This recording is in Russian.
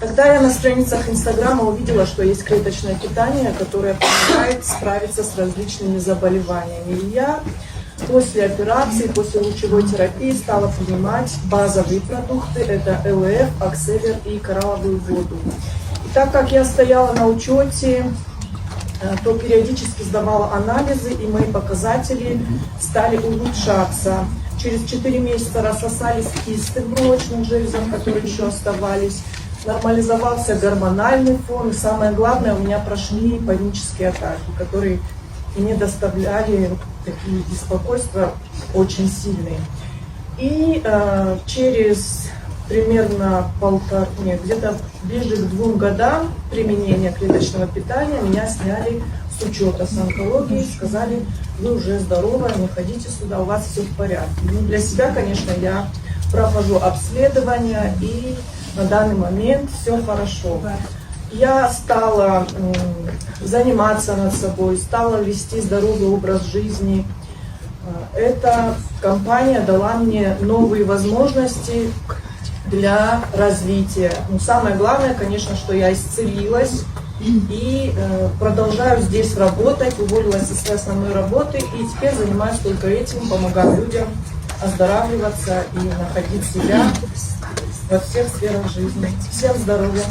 Когда я на страницах Инстаграма увидела, что есть клеточное питание, которое помогает справиться с различными заболеваниями, и я после операции, после лучевой терапии стала принимать базовые продукты, это ЛФ, Акселер и коралловую воду. И так как я стояла на учете, то периодически сдавала анализы, и мои показатели стали улучшаться. Через 4 месяца рассосались кисты в молочных железах, которые еще оставались. Нормализовался гормональный фон, и самое главное, у меня прошли панические атаки, которые мне доставляли такие беспокойства очень сильные. И через примерно где-то ближе к 2 годам применения клеточного питания меня сняли с учета с онкологией, сказали: вы уже здоровы, не ходите сюда, у вас все в порядке. Ну, для себя, конечно, я прохожу обследование, и на данный момент все хорошо. Я стала заниматься над собой, стала вести здоровый образ жизни. Эта компания дала мне новые возможности для развития. Но самое главное, конечно, что я исцелилась и продолжаю здесь работать, уволилась со своей основной работы и теперь занимаюсь только этим, помогаю людям оздоравливаться и находить себя во всех сферах жизни. Всем здоровья!